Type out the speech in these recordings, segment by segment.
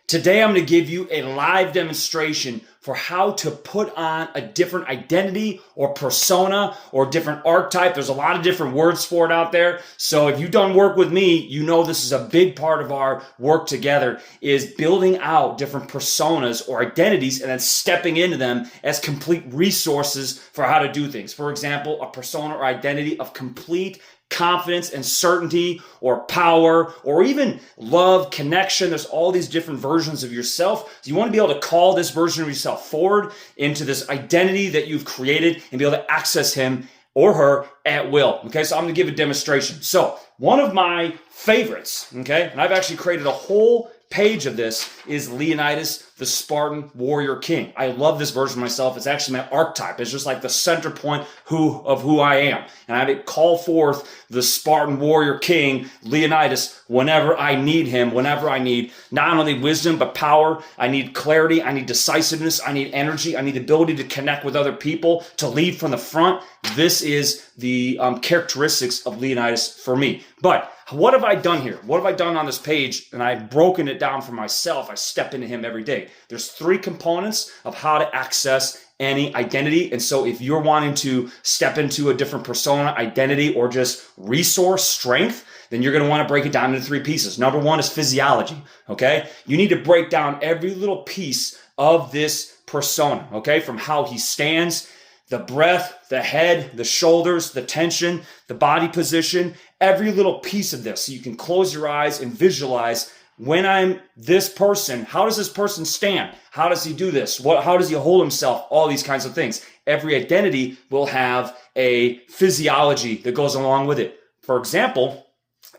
Today, I'm going to give you a live demonstration for how to put on a different identity or persona or different archetype. There's a lot of different words for it out there. So if you've done work with me, you know this is a big part of our work together, is building out different personas or identities and then stepping into them as complete resources for how to do things. For example, a persona or identity of complete confidence and certainty or power or even love, connection. There's all these different versions of yourself. So you want to be able to call this version of yourself forward into this identity that you've created and be able to access him or her at will. Okay, so I'm going to give a demonstration. So one of my favorites, okay, and I've actually created a whole page of this, is Leonidas, the Spartan warrior king. I love this version of myself. It's actually my archetype. It's just like the center point of who I am. And I call forth the Spartan warrior king, Leonidas, whenever I need him, whenever I need not only wisdom, but power. I need clarity. I need decisiveness. I need energy. I need the ability to connect with other people, to lead from the front. This is the characteristics of Leonidas for me. But what have I done here? What have I done on this page? And I've broken it down for myself. I step into him every day. There's 3 components of how to access any identity. And so if you're wanting to step into a different persona, identity, or just resource strength, then you're going to want to break it down into 3 pieces. Number 1 is physiology, okay? You need to break down every little piece of this persona, okay? From how he stands, the breath, the head, the shoulders, the tension, the body position, every little piece of this. So you can close your eyes and visualize, when I'm this person, how does this person stand? How does he do this? How does he hold himself? All these kinds of things. Every identity will have a physiology that goes along with it. For example,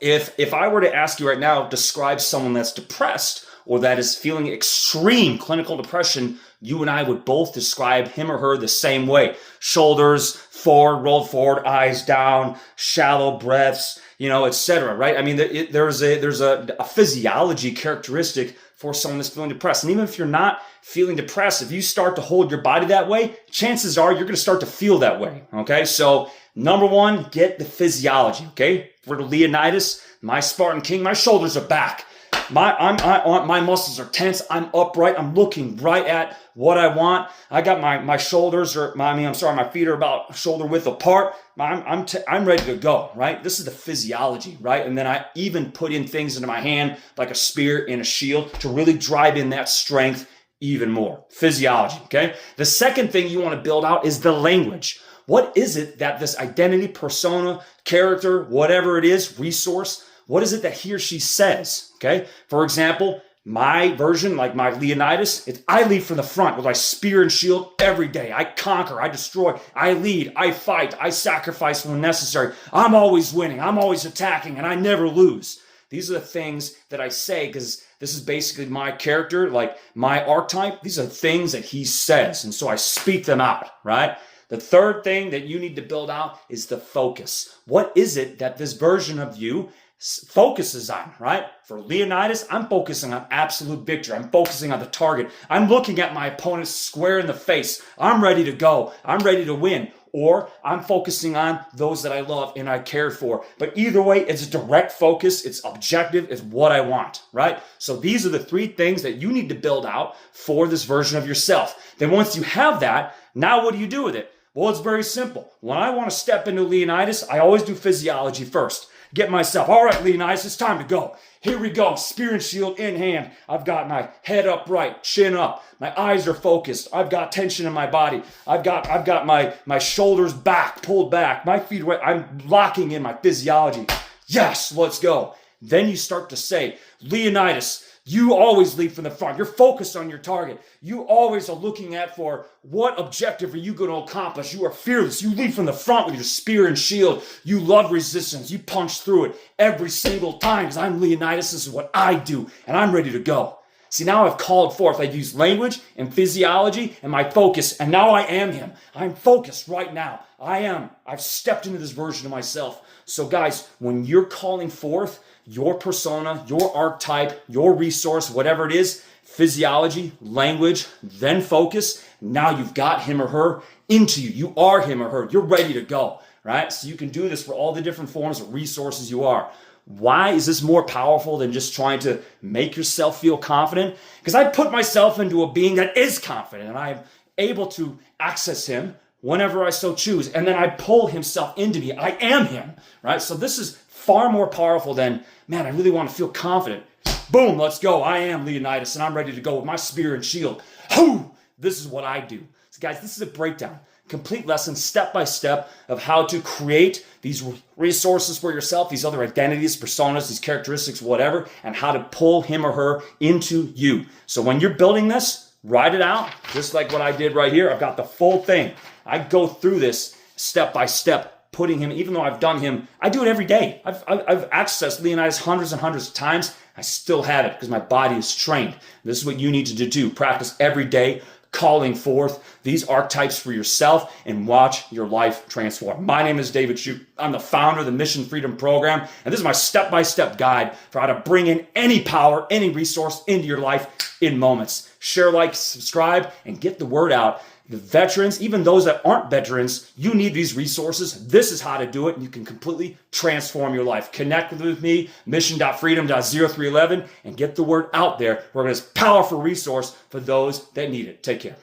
if I were to ask you right now, describe someone that's depressed or that is feeling extreme clinical depression, you and I would both describe him or her the same way. Shoulders forward, rolled forward, eyes down, shallow breaths, etc. Right? I mean, there's a physiology characteristic for someone that's feeling depressed. And even if you're not feeling depressed, if you start to hold your body that way, chances are you're going to start to feel that way. Okay? So number 1, get the physiology. Okay? For Leonidas, my Spartan king, my shoulders are back. My muscles are tense. I'm upright. I'm looking right at what I want. I got my shoulders, my feet are about shoulder width apart. I'm ready to go, right? This is the physiology, right? And then I even put in things into my hand like a spear and a shield to really drive in that strength even more. Physiology, okay? The second thing you want to build out is the language. What is it that this identity, persona, character, whatever it is, resource, what is it that he or she says, okay? For example, my version, like my Leonidas, I lead from the front with my spear and shield every day. I conquer, I destroy, I lead, I fight, I sacrifice when necessary. I'm always winning, I'm always attacking, and I never lose. These are the things that I say because this is basically my character, like my archetype. These are things that he says, and so I speak them out, right? The third thing that you need to build out is the focus. What is it that this version of you focuses on, right? For Leonidas, I'm focusing on absolute victory. I'm focusing on the target. I'm looking at my opponent square in the face. I'm ready to go. I'm ready to win. Or I'm focusing on those that I love and I care for. But either way, it's a direct focus. It's objective. It's what I want, right? So these are the 3 things that you need to build out for this version of yourself. Then once you have that, now what do you do with it? Well, it's very simple. When I want to step into Leonidas, I always do physiology first. Get myself, all right, Leonidas, it's time to go. Here we go, spear and shield in hand. I've got my head upright, chin up. My eyes are focused. I've got tension in my body. I've got my shoulders back, pulled back. My feet away. I'm locking in my physiology. Yes, let's go. Then you start to say, Leonidas, you always lead from the front. You're focused on your target. You always are looking at for what objective are you going to accomplish. You are fearless. You lead from the front with your spear and shield. You love resistance. You punch through it every single time because I'm Leonidas. This is what I do, and I'm ready to go. See, now I've called forth. I've used language and physiology and my focus, and now I am him. I'm focused right now. I've stepped into this version of myself. So guys, when you're calling forth your persona, your archetype, your resource, whatever it is, physiology, language, then focus, now you've got him or her into you. You are him or her. You're ready to go, right? So you can do this for all the different forms of resources you are. Why is this more powerful than just trying to make yourself feel confident? Because I put myself into a being that is confident, and I'm able to access him whenever I so choose. And then I pull himself into me. I am him, right? So this is far more powerful than, man, I really want to feel confident. Boom, let's go. I am Leonidas, and I'm ready to go with my spear and shield. Hoo! This is what I do. So guys, this is a breakdown, complete lesson, step by step, of how to create these resources for yourself, these other identities, personas, these characteristics, whatever, and how to pull him or her into you. So when you're building this, write it out, just like what I did right here. I've got the full thing. I go through this step by step, putting him, even though I've done him, I do it every day. I've accessed Leonidas hundreds and hundreds of times. I still have it because my body is trained. This is what you need to do. Practice every day, calling forth these archetypes for yourself, and watch your life transform. My name is David Shute. I'm the founder of the Mission Freedom Program, and this is my step-by-step guide for how to bring in any power, any resource into your life in moments. Share, like, subscribe, and get the word out. The veterans, even those that aren't veterans, you need these resources. This is how to do it, and you can completely transform your life. Connect with me, mission.freedom.0311, and get the word out there. We're this powerful resource for those that need it. Take care.